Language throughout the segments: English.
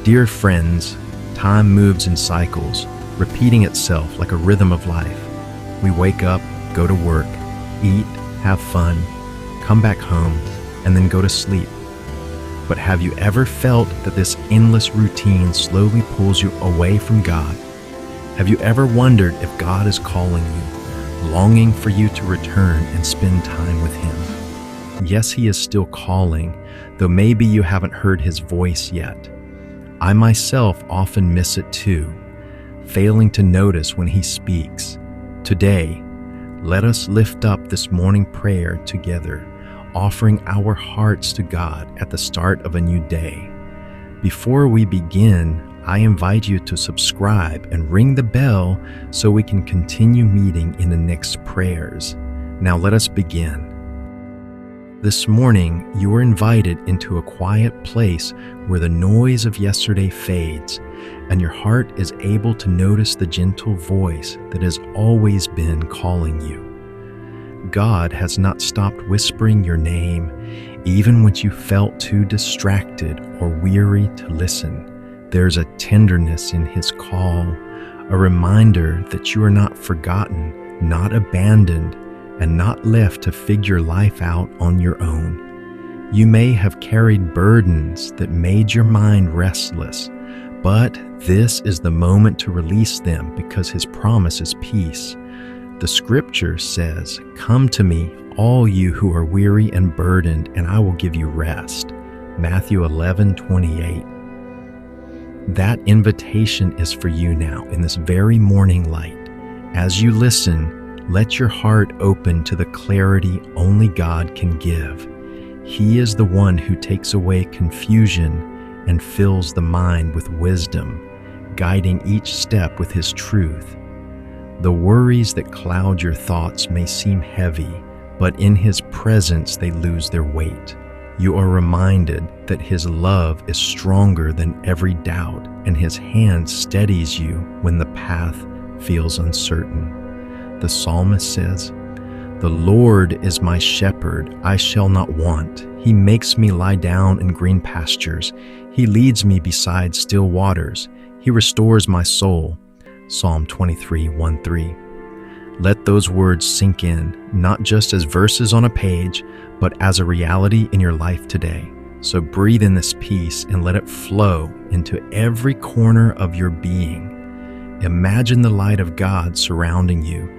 Dear friends, time moves in cycles, repeating itself like a rhythm of life. We wake up, go to work, eat, have fun, come back home, and then go to sleep. But have you ever felt that this endless routine slowly pulls you away from God? Have you ever wondered if God is calling you, longing for you to return and spend time with Him? Yes, He is still calling, though maybe you haven't heard His voice yet. I myself often miss it too, failing to notice when He speaks. Today, let us lift up this morning prayer together, offering our hearts to God at the start of a new day. Before we begin, I invite you to subscribe and ring the bell so we can continue meeting in the next prayers. Now let us begin. This morning, you are invited into a quiet place where the noise of yesterday fades, and your heart is able to notice the gentle voice that has always been calling you. God has not stopped whispering your name, even when you felt too distracted or weary to listen. There's a tenderness in His call, a reminder that you are not forgotten, not abandoned, and not left to figure life out on your own. You may have carried burdens that made your mind restless, but this is the moment to release them because His promise is peace. The scripture says, "Come to me, all you who are weary and burdened, and I will give you rest." Matthew 11:28. That invitation is for you now in this very morning light. As you listen, let your heart open to the clarity only God can give. He is the one who takes away confusion and fills the mind with wisdom, guiding each step with His truth. The worries that cloud your thoughts may seem heavy, but in His presence they lose their weight. You are reminded that His love is stronger than every doubt, and His hand steadies you when the path feels uncertain. The psalmist says, "The Lord is my shepherd, I shall not want. He makes me lie down in green pastures. He leads me beside still waters. He restores my soul." Psalm 23:1-3. Let those words sink in, not just as verses on a page, but as a reality in your life today. So breathe in this peace and let it flow into every corner of your being. Imagine the light of God surrounding you,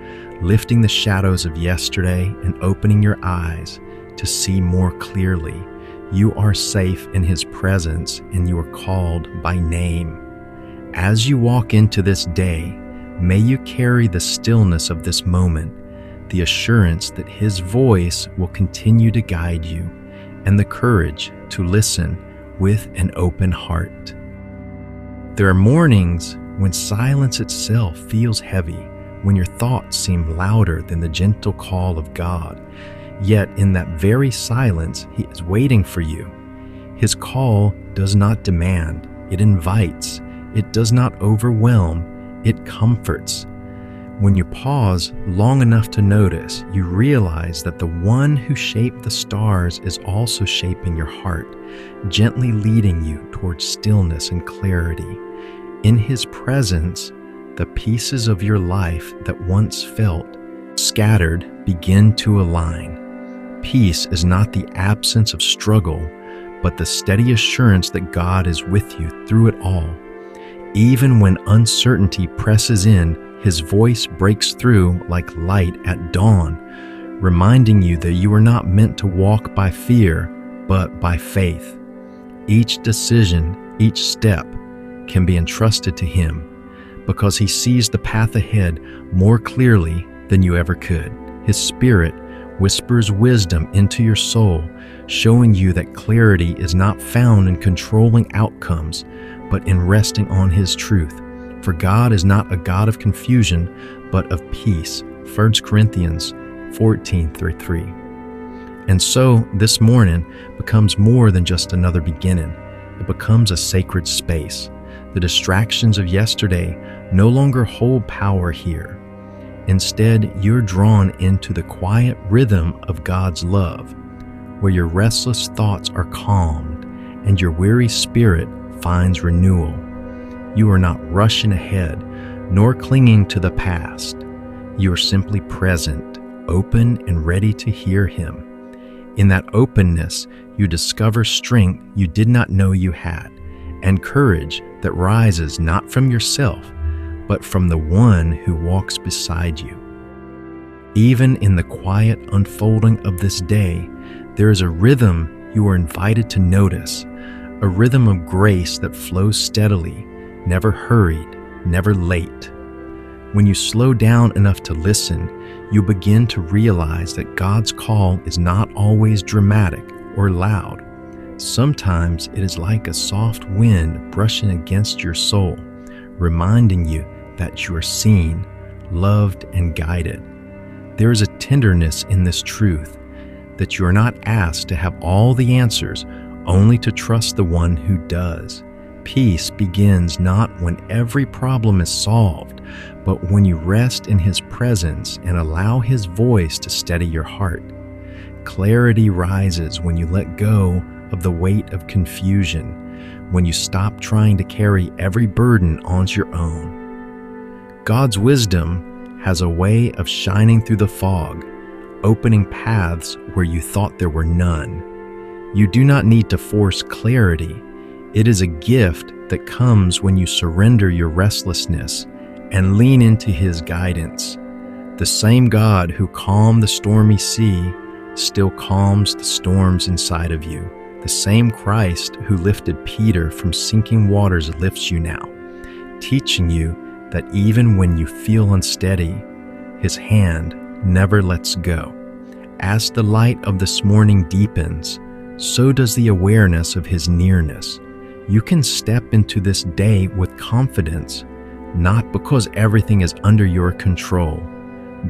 lifting the shadows of yesterday and opening your eyes to see more clearly. You are safe in His presence and you are called by name. As you walk into this day, may you carry the stillness of this moment, the assurance that His voice will continue to guide you, and the courage to listen with an open heart. There are mornings when silence itself feels heavy, when your thoughts seem louder than the gentle call of God. Yet in that very silence, He is waiting for you. His call does not demand, it invites. It does not overwhelm, it comforts. When you pause long enough to notice, you realize that the one who shaped the stars is also shaping your heart, gently leading you towards stillness and clarity. In His presence, the pieces of your life that once felt scattered begin to align. Peace is not the absence of struggle, but the steady assurance that God is with you through it all. Even when uncertainty presses in, His voice breaks through like light at dawn, reminding you that you are not meant to walk by fear, but by faith. Each decision, each step can be entrusted to Him because He sees the path ahead more clearly than you ever could. His Spirit whispers wisdom into your soul, showing you that clarity is not found in controlling outcomes, but in resting on His truth. For God is not a God of confusion, but of peace. 1 Corinthians 14:3. And so this morning becomes more than just another beginning. It becomes a sacred space. The distractions of yesterday no longer hold power here. Instead, you're drawn into the quiet rhythm of God's love, where your restless thoughts are calmed and your weary spirit finds renewal. You are not rushing ahead, nor clinging to the past. You are simply present, open and ready to hear Him. In that openness, you discover strength you did not know you had, and courage that rises not from yourself, but from the One who walks beside you. Even in the quiet unfolding of this day, there is a rhythm you are invited to notice, a rhythm of grace that flows steadily, never hurried, never late. When you slow down enough to listen, you begin to realize that God's call is not always dramatic or loud. Sometimes it is like a soft wind brushing against your soul, reminding you that you are seen, loved, and guided. There is a tenderness in this truth, that you are not asked to have all the answers, only to trust the One who does. Peace begins not when every problem is solved, but when you rest in His presence and allow His voice to steady your heart. Clarity rises when you let go of the weight of confusion, when you stop trying to carry every burden on your own. God's wisdom has a way of shining through the fog, opening paths where you thought there were none. You do not need to force clarity. It is a gift that comes when you surrender your restlessness and lean into His guidance. The same God who calmed the stormy sea still calms the storms inside of you. The same Christ who lifted Peter from sinking waters lifts you now, teaching you that even when you feel unsteady, His hand never lets go. As the light of this morning deepens, so does the awareness of His nearness. You can step into this day with confidence, not because everything is under your control,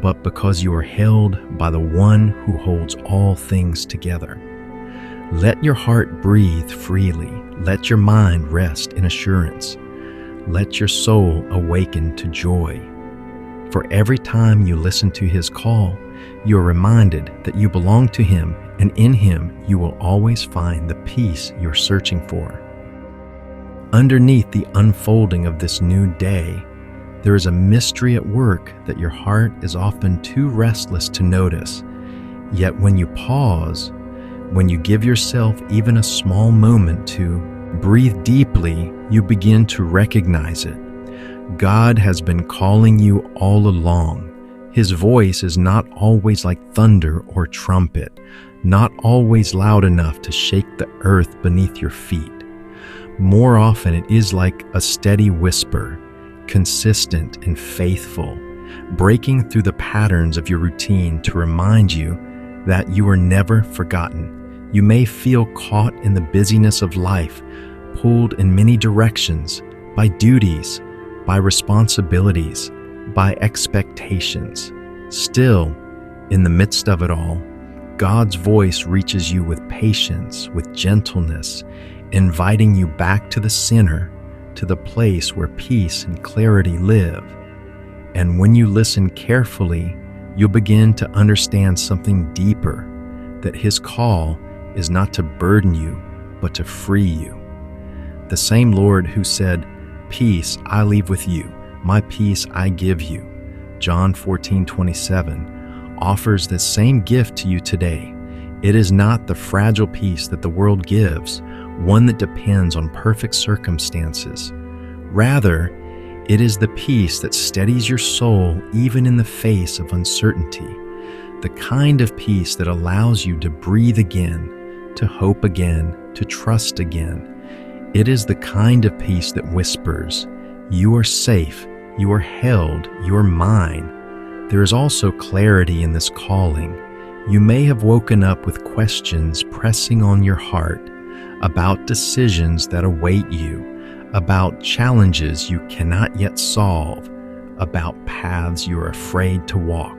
but because you are held by the One who holds all things together. Let your heart breathe freely. Let your mind rest in assurance. Let your soul awaken to joy. For every time you listen to His call, you are reminded that you belong to Him, and in Him you will always find the peace you're searching for. Underneath the unfolding of this new day, there is a mystery at work that your heart is often too restless to notice. Yet when you pause, when you give yourself even a small moment to breathe deeply, you begin to recognize it. God has been calling you all along. His voice is not always like thunder or trumpet, not always loud enough to shake the earth beneath your feet. More often it is like a steady whisper, consistent and faithful, breaking through the patterns of your routine to remind you that you are never forgotten. You may feel caught in the busyness of life, pulled in many directions by duties, by responsibilities, by expectations. Still, in the midst of it all, God's voice reaches you with patience, with gentleness, inviting you back to the center, to the place where peace and clarity live. And when you listen carefully, you'll begin to understand something deeper, that His call is not to burden you, but to free you. The same Lord who said, "Peace I leave with you, my peace I give you," John 14:27, offers the same gift to you today. It is not the fragile peace that the world gives, one that depends on perfect circumstances. Rather, it is the peace that steadies your soul even in the face of uncertainty, the kind of peace that allows you to breathe again, to hope again, to trust again. It is the kind of peace that whispers, "You are safe, you are held, you are mine." There is also clarity in this calling. You may have woken up with questions pressing on your heart about decisions that await you, about challenges you cannot yet solve, about paths you are afraid to walk.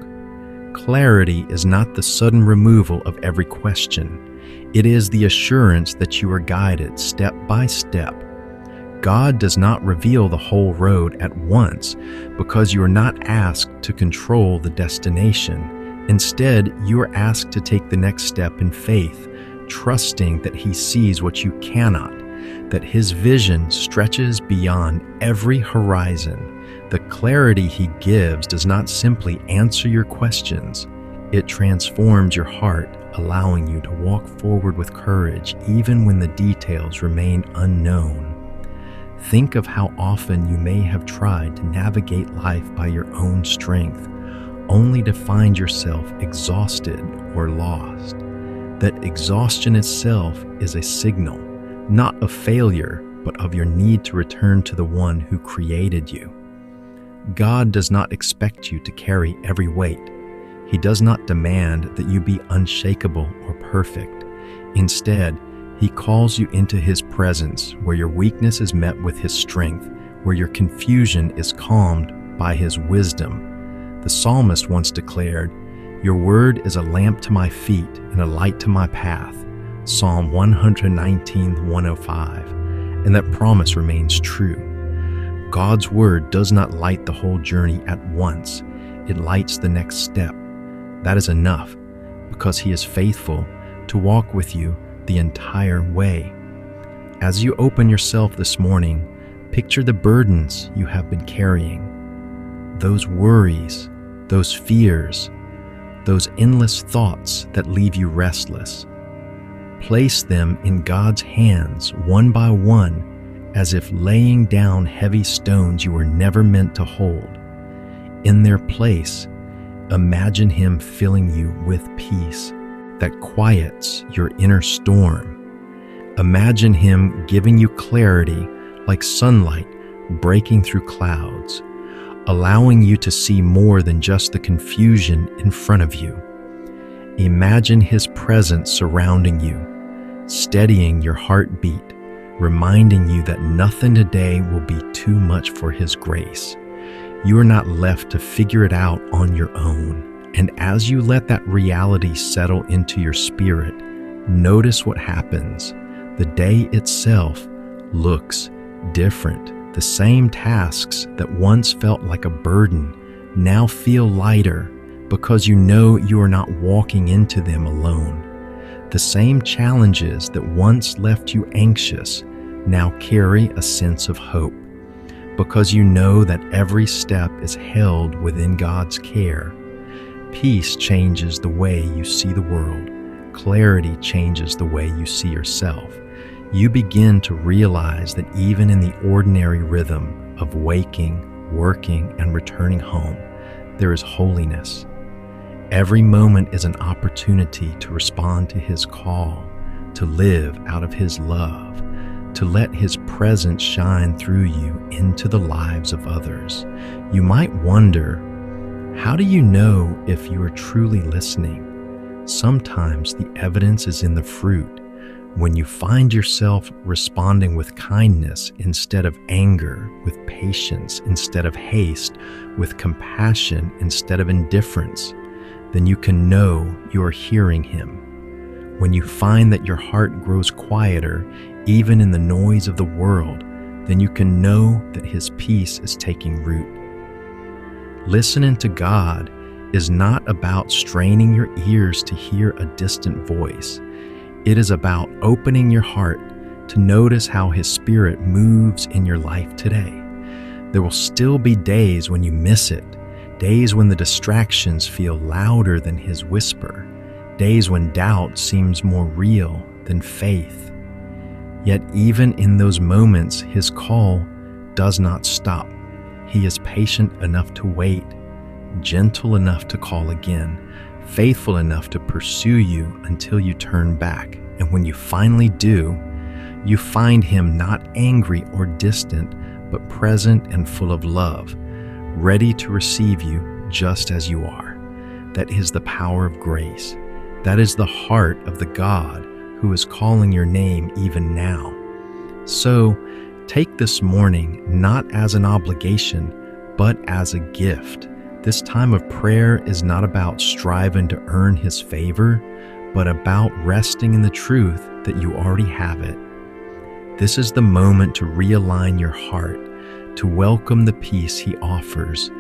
Clarity is not the sudden removal of every question. It is the assurance that you are guided step by step. God does not reveal the whole road at once because you are not asked to control the destination. Instead, you are asked to take the next step in faith, trusting that He sees what you cannot, that His vision stretches beyond every horizon. The clarity He gives does not simply answer your questions, it transforms your heart, allowing you to walk forward with courage even when the details remain unknown. Think of how often you may have tried to navigate life by your own strength, only to find yourself exhausted or lost. That exhaustion itself is a signal, not of failure, but of your need to return to the one who created you. God does not expect you to carry every weight. He does not demand that you be unshakable or perfect. Instead, He calls you into His presence, where your weakness is met with His strength, where your confusion is calmed by His wisdom. The psalmist once declared, "Your word is a lamp to my feet and a light to my path." Psalm 119:105. And that promise remains true. God's word does not light the whole journey at once. It lights the next step. That is enough, because He is faithful to walk with you the entire way. As you open yourself this morning, picture the burdens you have been carrying, those worries, those fears, those endless thoughts that leave you restless. Place them in God's hands one by one, as if laying down heavy stones you were never meant to hold. In their place, imagine Him filling you with peace that quiets your inner storm. Imagine Him giving you clarity like sunlight breaking through clouds, allowing you to see more than just the confusion in front of you. Imagine His presence surrounding you, steadying your heartbeat, reminding you that nothing today will be too much for His grace. You are not left to figure it out on your own. And as you let that reality settle into your spirit, notice what happens. The day itself looks different. The same tasks that once felt like a burden now feel lighter, because you know you are not walking into them alone. The same challenges that once left you anxious now carry a sense of hope, because you know that every step is held within God's care. Peace changes the way you see the world. Clarity changes the way you see yourself. You begin to realize that even in the ordinary rhythm of waking, working, and returning home, there is holiness. Every moment is an opportunity to respond to His call, to live out of His love, to let His presence shine through you into the lives of others. You might wonder, how do you know if you are truly listening? Sometimes the evidence is in the fruit. When you find yourself responding with kindness instead of anger, with patience instead of haste, with compassion instead of indifference, then you can know you are hearing Him. When you find that your heart grows quieter, even in the noise of the world, then you can know that His peace is taking root. Listening to God is not about straining your ears to hear a distant voice. It is about opening your heart to notice how His Spirit moves in your life today. There will still be days when you miss it, days when the distractions feel louder than His whisper, days when doubt seems more real than faith. Yet even in those moments, His call does not stop. He is patient enough to wait, gentle enough to call again, faithful enough to pursue you until you turn back. And when you finally do, you find Him not angry or distant, but present and full of love, ready to receive you just as you are. That is the power of grace. That is the heart of the God who is calling your name even now. So, take this morning not as an obligation, but as a gift. This time of prayer is not about striving to earn His favor, but about resting in the truth that you already have it. This is the moment to realign your heart, to welcome the peace He offers,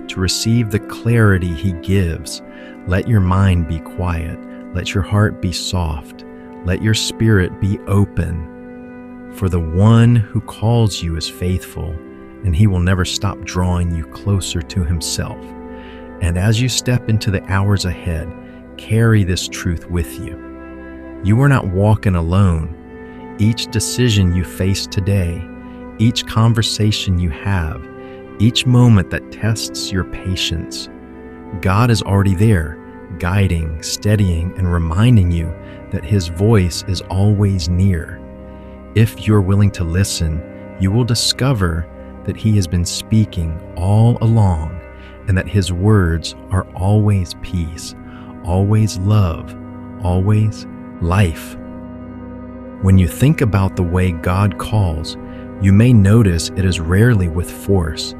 to receive the clarity He gives. Let your mind be quiet. Let your heart be soft. Let your spirit be open. For the one who calls you is faithful, and he will never stop drawing you closer to himself. And as you step into the hours ahead, carry this truth with you. You are not walking alone. Each decision you face today, each conversation you have, each moment that tests your patience, God is already there, guiding, steadying, and reminding you that his voice is always near. If you're willing to listen, you will discover that he has been speaking all along, and that his words are always peace, always love, always life. When you think about the way God calls, you may notice it is rarely with force.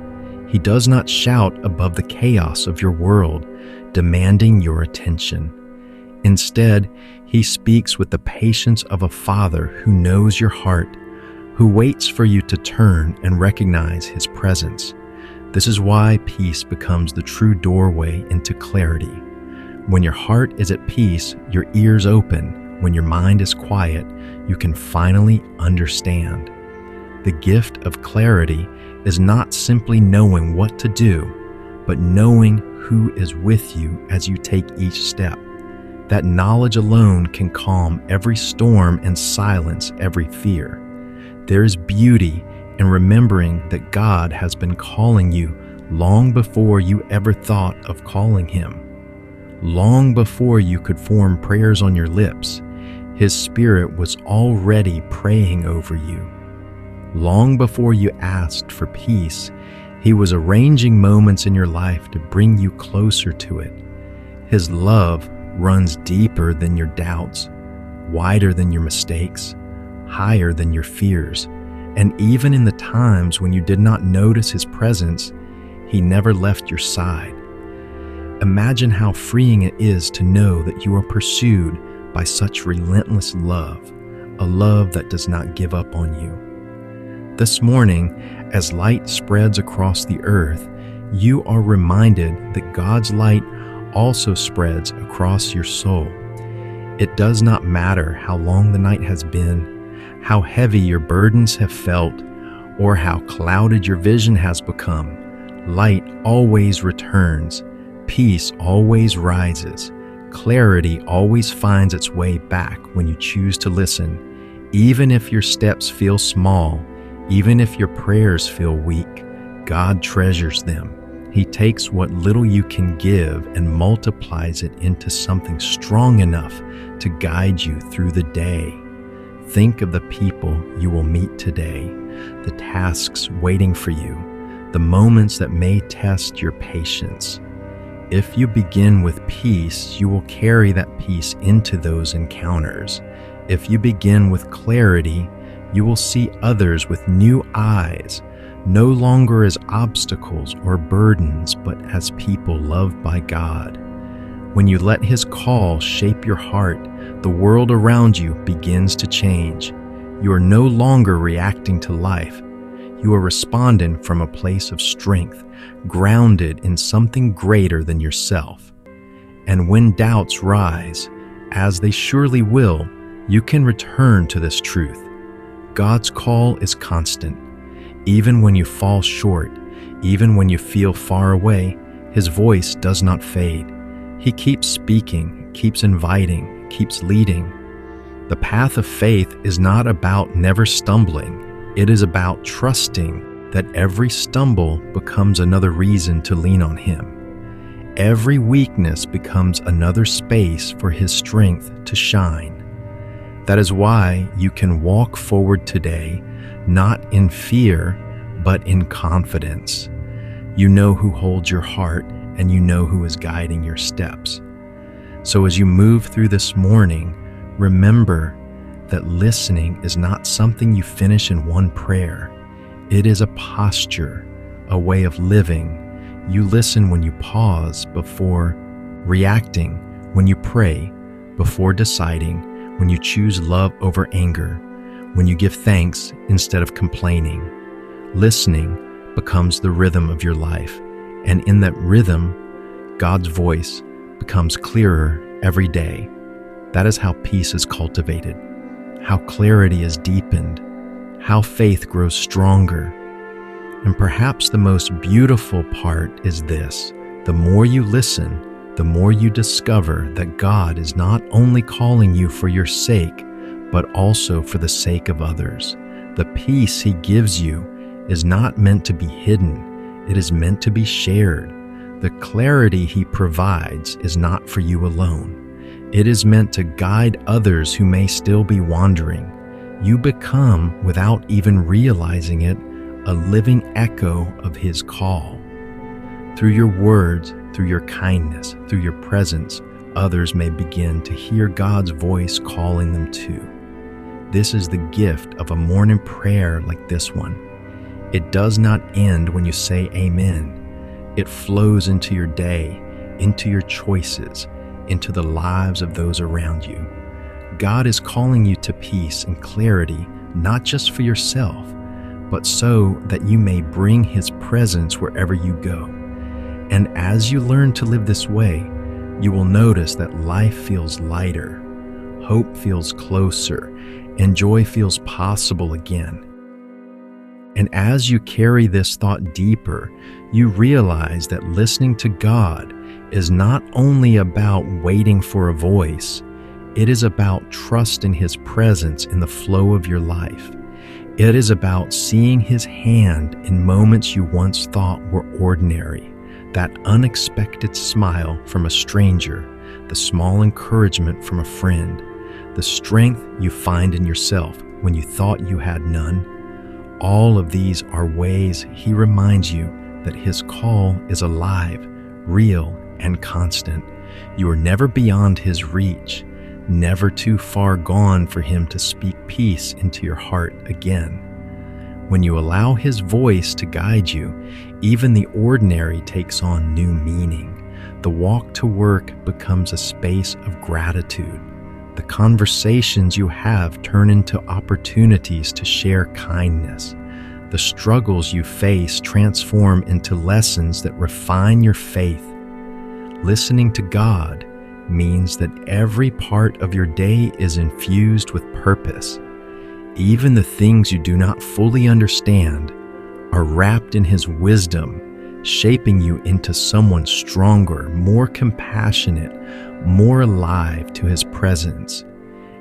He does not shout above the chaos of your world, demanding your attention. Instead, he speaks with the patience of a father who knows your heart, who waits for you to turn and recognize his presence. This is why peace becomes the true doorway into clarity. When your heart is at peace, your ears open. When your mind is quiet, you can finally understand. The gift of clarity is not simply knowing what to do, but knowing who is with you as you take each step. That knowledge alone can calm every storm and silence every fear. There is beauty in remembering that God has been calling you long before you ever thought of calling him. Long before you could form prayers on your lips, his Spirit was already praying over you. Long before you asked for peace, he was arranging moments in your life to bring you closer to it. His love runs deeper than your doubts, wider than your mistakes, higher than your fears. And even in the times when you did not notice his presence, he never left your side. Imagine how freeing it is to know that you are pursued by such relentless love, a love that does not give up on you. This morning, as light spreads across the earth, you are reminded that God's light also spreads across your soul. It does not matter how long the night has been, how heavy your burdens have felt, or how clouded your vision has become. Light always returns, peace always rises, clarity always finds its way back when you choose to listen. Even if your steps feel small, even if your prayers feel weak, God treasures them. He takes what little you can give and multiplies it into something strong enough to guide you through the day. Think of the people you will meet today, the tasks waiting for you, the moments that may test your patience. If you begin with peace, you will carry that peace into those encounters. If you begin with clarity, you will see others with new eyes, no longer as obstacles or burdens, but as people loved by God. When you let his call shape your heart, the world around you begins to change. You are no longer reacting to life. You are responding from a place of strength, grounded in something greater than yourself. And when doubts rise, as they surely will, you can return to this truth. God's call is constant. Even when you fall short, even when you feel far away, his voice does not fade. He keeps speaking, keeps inviting, keeps leading. The path of faith is not about never stumbling. It is about trusting that every stumble becomes another reason to lean on him. Every weakness becomes another space for his strength to shine. That is why you can walk forward today, not in fear, but in confidence. You know who holds your heart, and you know who is guiding your steps. So as you move through this morning, remember that listening is not something you finish in one prayer. It is a posture, a way of living. You listen when you pause before reacting, when you pray before deciding, when you choose love over anger, when you give thanks instead of complaining. Listening becomes the rhythm of your life, and in that rhythm, God's voice becomes clearer every day. That is how peace is cultivated, how clarity is deepened, how faith grows stronger. And perhaps the most beautiful part is this: the more you listen, the more you discover that God is not only calling you for your sake, but also for the sake of others. The peace He gives you is not meant to be hidden. It is meant to be shared. The clarity He provides is not for you alone. It is meant to guide others who may still be wandering. You become, without even realizing it, a living echo of His call. Through your words, through your kindness, through your presence, others may begin to hear God's voice calling them too. This is the gift of a morning prayer like this one. It does not end when you say amen. It flows into your day, into your choices, into the lives of those around you. God is calling you to peace and clarity, not just for yourself, but so that you may bring His presence wherever you go. And as you learn to live this way, you will notice that life feels lighter, hope feels closer, and joy feels possible again. And as you carry this thought deeper, you realize that listening to God is not only about waiting for a voice, it is about trusting His presence in the flow of your life. It is about seeing His hand in moments you once thought were ordinary, that unexpected smile from a stranger, the small encouragement from a friend, the strength you find in yourself when you thought you had none. All of these are ways He reminds you that His call is alive, real, and constant. You are never beyond His reach, never too far gone for Him to speak peace into your heart again. When you allow His voice to guide you, even the ordinary takes on new meaning. The walk to work becomes a space of gratitude. The conversations you have turn into opportunities to share kindness. The struggles you face transform into lessons that refine your faith. Listening to God means that every part of your day is infused with purpose. Even the things you do not fully understand are wrapped in His wisdom, shaping you into someone stronger, more compassionate, more alive to His presence.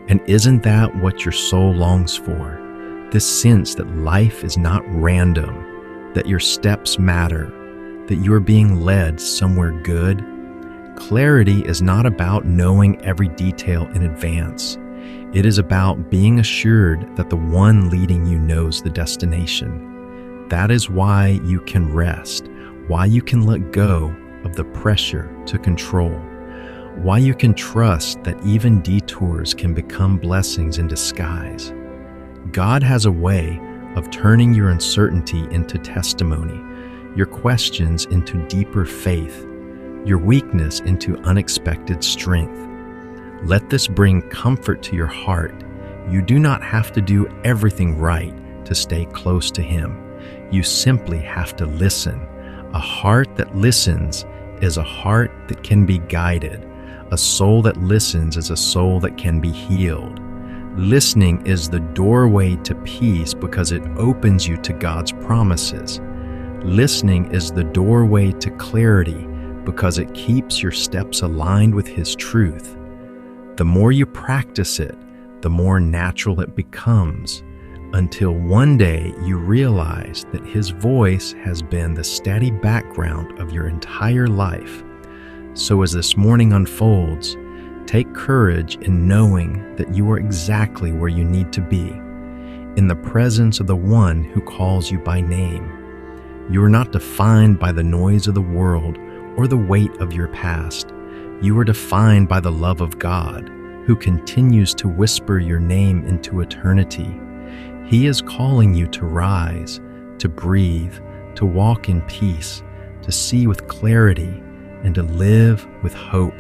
And isn't that what your soul longs for? This sense that life is not random, that your steps matter, that you are being led somewhere good. Clarity is not about knowing every detail in advance. It is about being assured that the one leading you knows the destination. That is why you can rest, why you can let go of the pressure to control, why you can trust that even detours can become blessings in disguise. God has a way of turning your uncertainty into testimony, your questions into deeper faith, your weakness into unexpected strength. Let this bring comfort to your heart. You do not have to do everything right to stay close to Him. You simply have to listen. A heart that listens is a heart that can be guided. A soul that listens is a soul that can be healed. Listening is the doorway to peace because it opens you to God's promises. Listening is the doorway to clarity because it keeps your steps aligned with His truth. The more you practice it, the more natural it becomes, until one day you realize that His voice has been the steady background of your entire life. So as this morning unfolds, take courage in knowing that you are exactly where you need to be, in the presence of the one who calls you by name. You are not defined by the noise of the world or the weight of your past. You are defined by the love of God, who continues to whisper your name into eternity. He is calling you to rise, to breathe, to walk in peace, to see with clarity, and to live with hope.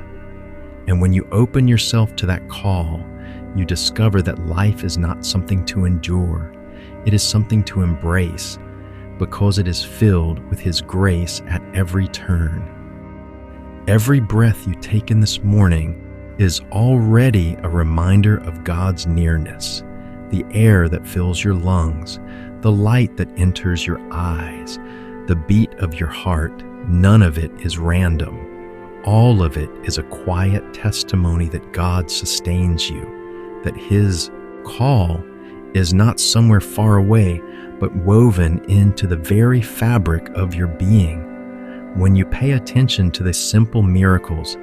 And when you open yourself to that call, you discover that life is not something to endure. It is something to embrace, because it is filled with His grace at every turn. Every breath you take in this morning is already a reminder of God's nearness. the air that fills your lungs, the light that enters your eyes, the beat of your heart. None of it is random. All of it is a quiet testimony that God sustains you, that His call is not somewhere far away, but woven into the very fabric of your being. When you pay attention to the simple miracles,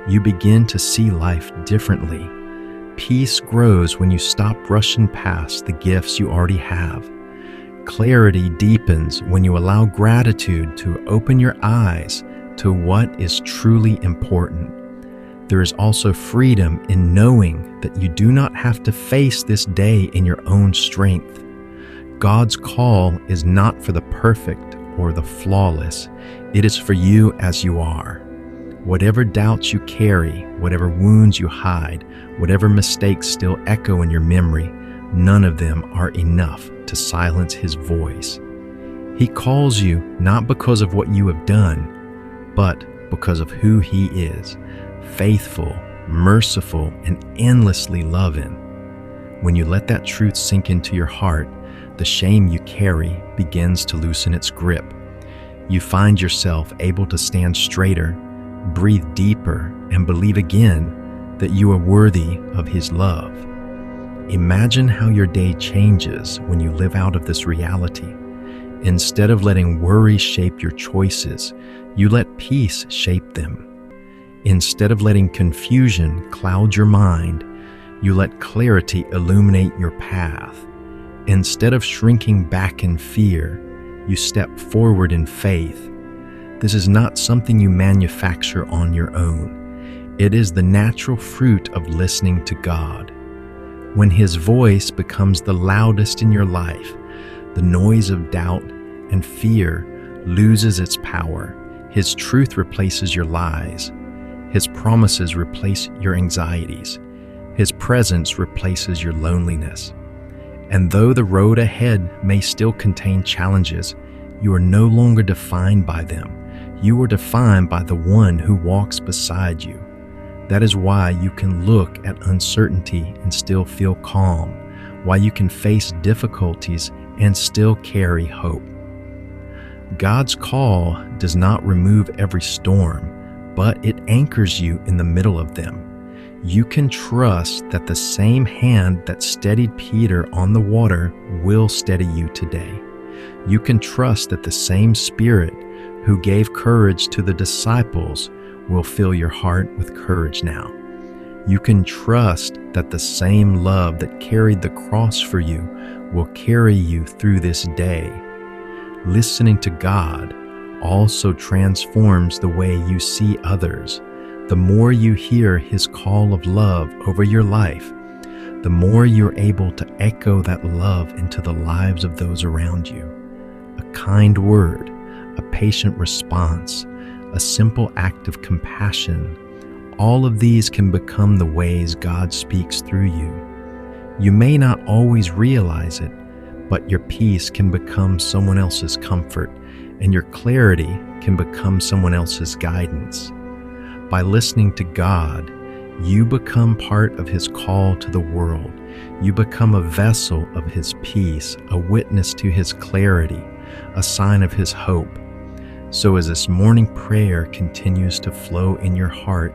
you begin to see life differently. Peace grows when you stop rushing past the gifts you already have. Clarity deepens when you allow gratitude to open your eyes to what is truly important. There is also freedom in knowing that you do not have to face this day in your own strength. God's call is not for the perfect or the flawless. It is for you as you are. Whatever doubts you carry, whatever wounds you hide, whatever mistakes still echo in your memory, none of them are enough to silence His voice. He calls you not because of what you have done, but because of who He is, faithful, merciful, and endlessly loving. When you let that truth sink into your heart, the shame you carry begins to loosen its grip. You find yourself able to stand straighter, breathe deeper, and believe again that you are worthy of His love. Imagine how your day changes when you live out of this reality. Instead of letting worry shape your choices, you let peace shape them. Instead of letting confusion cloud your mind, you let clarity illuminate your path. Instead of shrinking back in fear, you step forward in faith. This is not something you manufacture on your own. It is the natural fruit of listening to God. When His voice becomes the loudest in your life, the noise of doubt and fear loses its power. His truth replaces your lies. His promises replace your anxieties. His presence replaces your loneliness. And though the road ahead may still contain challenges, you are no longer defined by them. You are defined by the one who walks beside you. That is why you can look at uncertainty and still feel calm, why you can face difficulties and still carry hope. God's call does not remove every storm, but it anchors you in the middle of them. You can trust that the same hand that steadied Peter on the water will steady you today. You can trust that the same Spirit who gave courage to the disciples will fill your heart with courage now. You can trust that the same love that carried the cross for you will carry you through this day. Listening to God also transforms the way you see others. The more you hear His call of love over your life, the more you're able to echo that love into the lives of those around you. A kind word, a patient response, a simple act of compassion, all of these can become the ways God speaks through you. You may not always realize it, but your peace can become someone else's comfort, and your clarity can become someone else's guidance. By listening to God, you become part of His call to the world. You become a vessel of His peace, a witness to His clarity, a sign of His hope. So as this morning prayer continues to flow in your heart,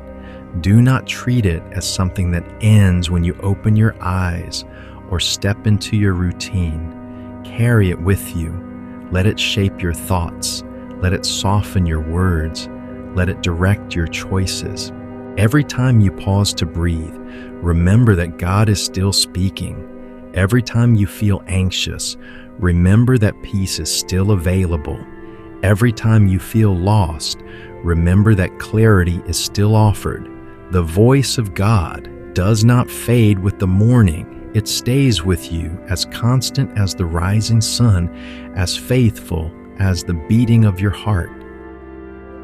do not treat it as something that ends when you open your eyes or step into your routine. Carry it with you. Let it shape your thoughts. Let it soften your words. Let it direct your choices. Every time you pause to breathe, remember that God is still speaking. Every time you feel anxious, remember that peace is still available. Every time you feel lost, remember that clarity is still offered. The voice of God does not fade with the morning. It stays with you as constant as the rising sun, as faithful as the beating of your heart.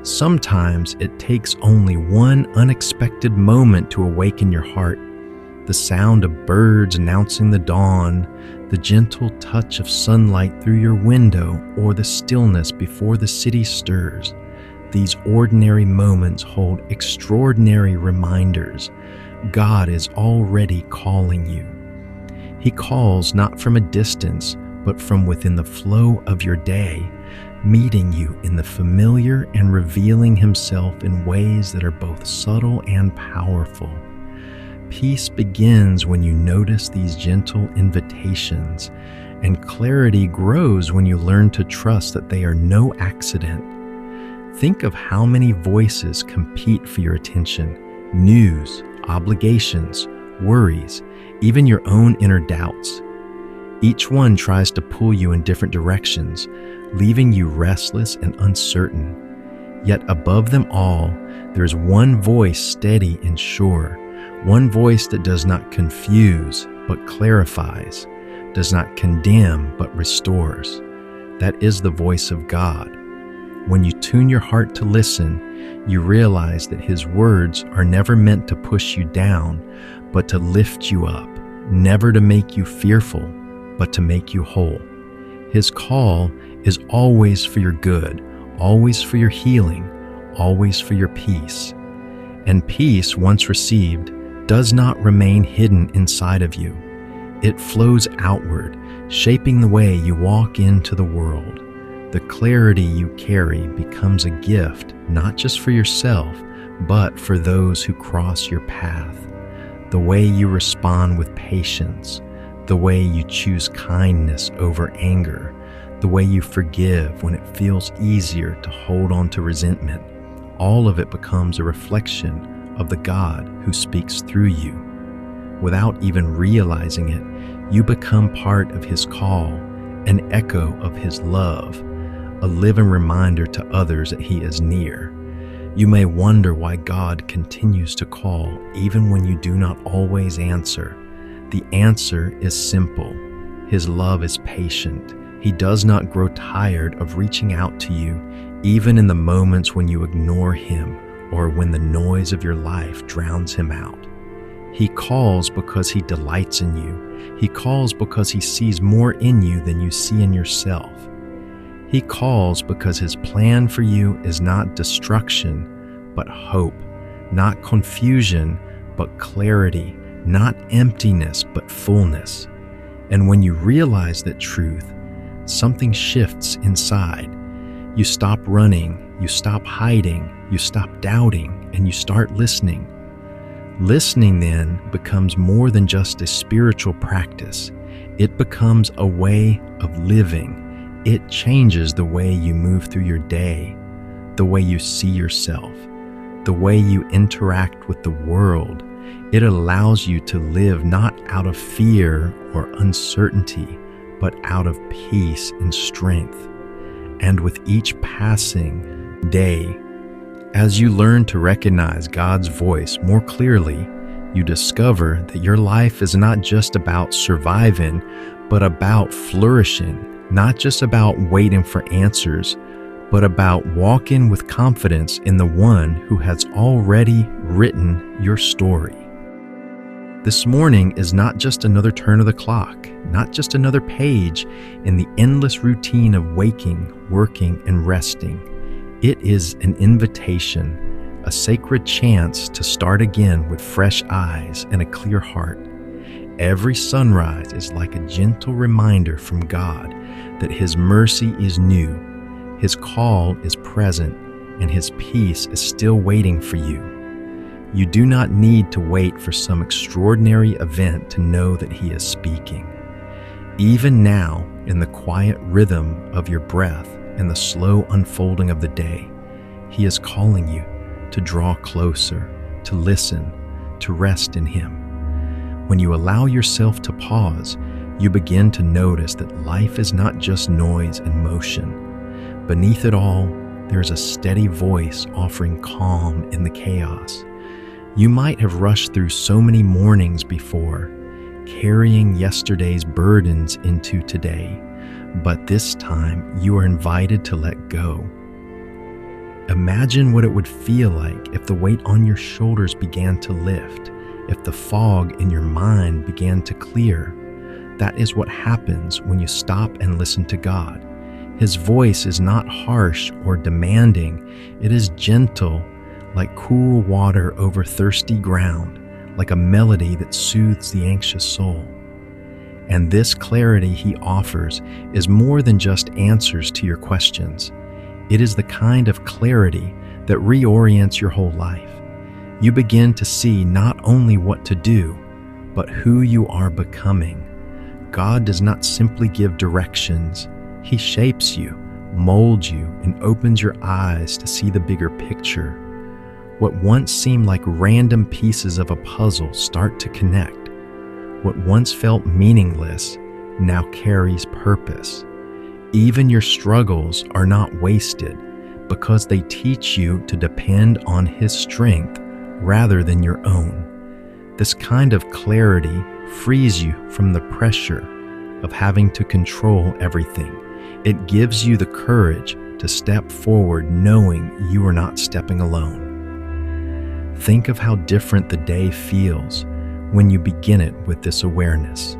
Sometimes it takes only one unexpected moment to awaken your heart. The sound of birds announcing the dawn, the gentle touch of sunlight through your window, or the stillness before the city stirs. These ordinary moments hold extraordinary reminders. God is already calling you. He calls not from a distance, but from within the flow of your day, meeting you in the familiar and revealing himself in ways that are both subtle and powerful. Peace begins when you notice these gentle invitations, and clarity grows when you learn to trust that they are no accident. Think of how many voices compete for your attention: news, obligations, worries, even your own inner doubts. Each one tries to pull you in different directions, leaving you restless and uncertain. Yet above them all, there is one voice steady and sure, one voice that does not confuse but clarifies, does not condemn but restores. That is the voice of God. When you tune your heart to listen, you realize that His words are never meant to push you down, but to lift you up, never to make you fearful, but to make you whole. His call is always for your good, always for your healing, always for your peace. And peace, once received, does not remain hidden inside of you. It flows outward, shaping the way you walk into the world. The clarity you carry becomes a gift, not just for yourself, but for those who cross your path. The way you respond with patience, the way you choose kindness over anger, the way you forgive when it feels easier to hold on to resentment, all of it becomes a reflection of the God who speaks through you. Without even realizing it, you become part of His call, an echo of His love, a living reminder to others that He is near. You may wonder why God continues to call even when you do not always answer. The answer is simple. His love is patient. He does not grow tired of reaching out to you, even in the moments when you ignore Him or when the noise of your life drowns Him out. He calls because He delights in you. He calls because He sees more in you than you see in yourself. He calls because His plan for you is not destruction, but hope, not confusion, but clarity, not emptiness, but fullness. And when you realize that truth, something shifts inside. You stop running, you stop hiding, you stop doubting, and you start listening. Listening then becomes more than just a spiritual practice. It becomes a way of living. It changes the way you move through your day, the way you see yourself, the way you interact with the world. It allows you to live not out of fear or uncertainty, but out of peace and strength. And with each passing day, as you learn to recognize God's voice more clearly, you discover that your life is not just about surviving, but about flourishing. Not just about waiting for answers, but about walking with confidence in the one who has already written your story. This morning is not just another turn of the clock, not just another page in the endless routine of waking, working, and resting. It is an invitation, a sacred chance to start again with fresh eyes and a clear heart. Every sunrise is like a gentle reminder from God that His mercy is new, His call is present, and His peace is still waiting for you. You do not need to wait for some extraordinary event to know that He is speaking. Even now, in the quiet rhythm of your breath and the slow unfolding of the day, He is calling you to draw closer, to listen, to rest in Him. When you allow yourself to pause, you begin to notice that life is not just noise and motion. Beneath it all, there is a steady voice offering calm in the chaos. You might have rushed through so many mornings before, carrying yesterday's burdens into today, but this time you are invited to let go. Imagine what it would feel like if the weight on your shoulders began to lift, if the fog in your mind began to clear. That is what happens when you stop and listen to God. His voice is not harsh or demanding. It is gentle, like cool water over thirsty ground, like a melody that soothes the anxious soul. And this clarity He offers is more than just answers to your questions. It is the kind of clarity that reorients your whole life. You begin to see not only what to do, but who you are becoming. God does not simply give directions. He shapes you, molds you, and opens your eyes to see the bigger picture. What once seemed like random pieces of a puzzle start to connect. What once felt meaningless now carries purpose. Even your struggles are not wasted because they teach you to depend on His strength rather than your own. This kind of clarity frees you from the pressure of having to control everything. It gives you the courage to step forward knowing you are not stepping alone. Think of how different the day feels when you begin it with this awareness.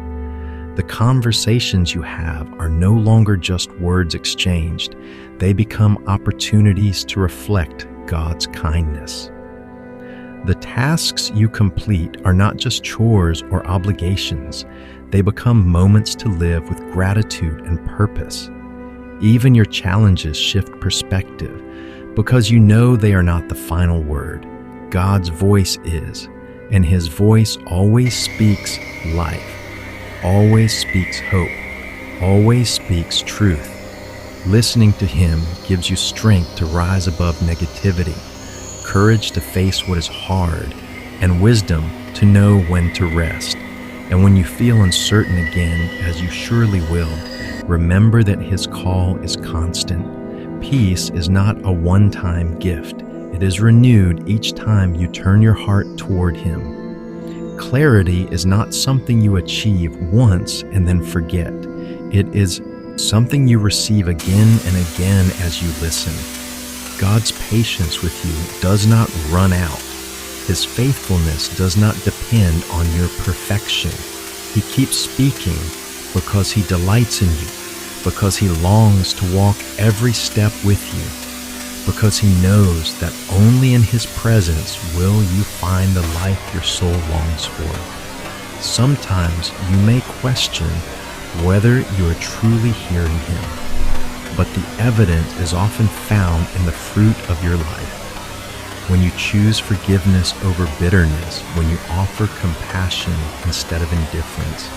The conversations you have are no longer just words exchanged. They become opportunities to reflect God's kindness. The tasks you complete are not just chores or obligations. They become moments to live with gratitude and purpose. Even your challenges shift perspective because you know they are not the final word. God's voice is, and His voice always speaks life, always speaks hope, always speaks truth. Listening to Him gives you strength to rise above negativity, courage to face what is hard, and wisdom to know when to rest. And when you feel uncertain again, as you surely will, remember that His call is constant. Peace is not a one-time gift. It is renewed each time you turn your heart toward Him. Clarity is not something you achieve once and then forget. It is something you receive again and again as you listen. God's patience with you does not run out. His faithfulness does not depend on your perfection. He keeps speaking because He delights in you, because He longs to walk every step with you, because He knows that only in His presence will you find the life your soul longs for. Sometimes you may question whether you are truly hearing Him, but the evidence is often found in the fruit of your life. When you choose forgiveness over bitterness, when you offer compassion instead of indifference,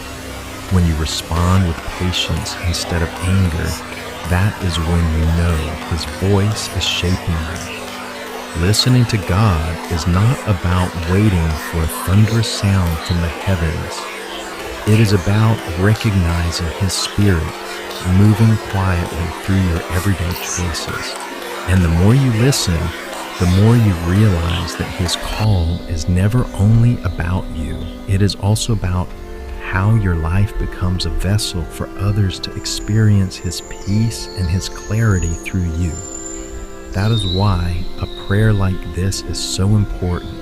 when you respond with patience instead of anger, that is when you know His voice is shaping you. Listening to God is not about waiting for a thunderous sound from the heavens. It is about recognizing His Spirit moving quietly through your everyday choices. And the more you listen, the more you realize that His call is never only about you. It is also about how your life becomes a vessel for others to experience His peace and His clarity through you. That is why a prayer like this is so important.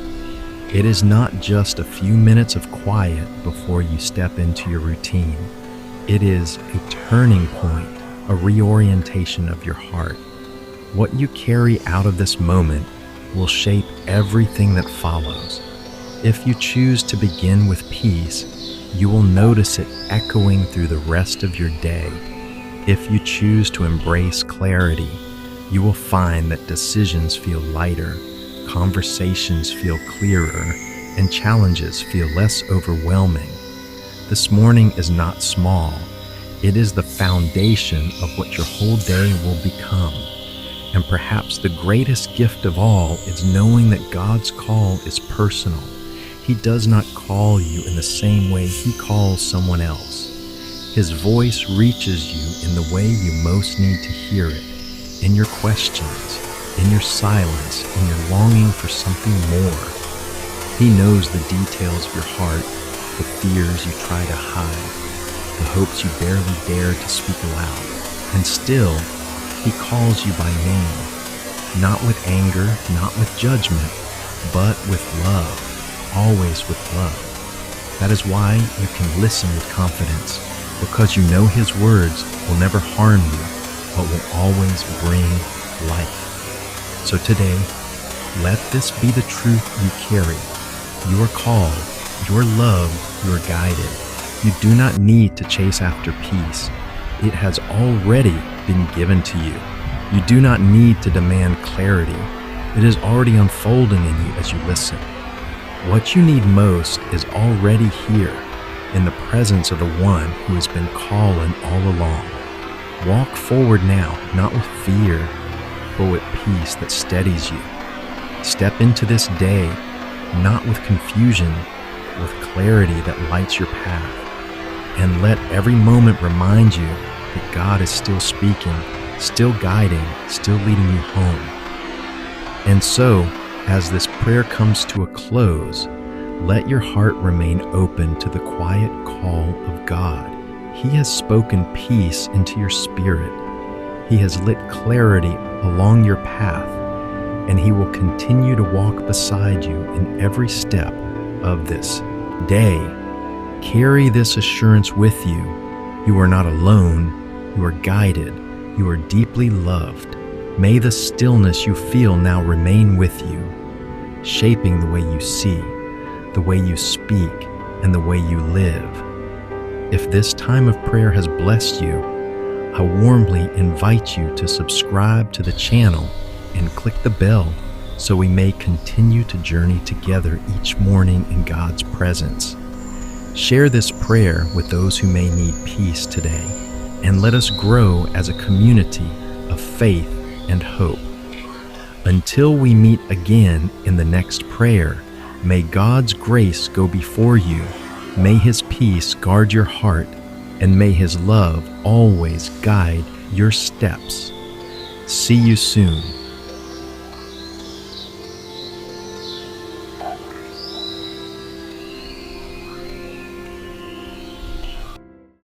It is not just a few minutes of quiet before you step into your routine. It is a turning point, a reorientation of your heart. What you carry out of this moment will shape everything that follows. If you choose to begin with peace, you will notice it echoing through the rest of your day. If you choose to embrace clarity, you will find that decisions feel lighter, conversations feel clearer, and challenges feel less overwhelming. This morning is not small. It is the foundation of what your whole day will become. And perhaps the greatest gift of all is knowing that God's call is personal. He does not call you in the same way He calls someone else. His voice reaches you in the way you most need to hear it, in your questions, in your silence, in your longing for something more. He knows the details of your heart, the fears you try to hide, the hopes you barely dare to speak aloud. And still, He calls you by name, not with anger, not with judgment, but with love, always with love. That is why you can listen with confidence, because you know His words will never harm you, but will always bring life. So today, let this be the truth you carry. You are called, you are loved, you are guided. You do not need to chase after peace. It has already been given to you. You do not need to demand clarity. It is already unfolding in you as you listen. What you need most is already here, in the presence of the one who has been calling all along. Walk forward now, not with fear, but with peace that steadies you. Step into this day, not with confusion, but with clarity that lights your path. And let every moment remind you that God is still speaking, still guiding, still leading you home. And so, as this prayer comes to a close, let your heart remain open to the quiet call of God. He has spoken peace into your spirit. He has lit clarity along your path, and He will continue to walk beside you in every step of this day. Carry this assurance with you. You are not alone. You are guided. You are deeply loved. May the stillness you feel now remain with you, shaping the way you see, the way you speak, and the way you live. If this time of prayer has blessed you, I warmly invite you to subscribe to the channel and click the bell so we may continue to journey together each morning in God's presence. Share this prayer with those who may need peace today, and let us grow as a community of faith and hope. Until we meet again in the next prayer, may God's grace go before you, may His peace guard your heart, and may His love always guide your steps. See you soon.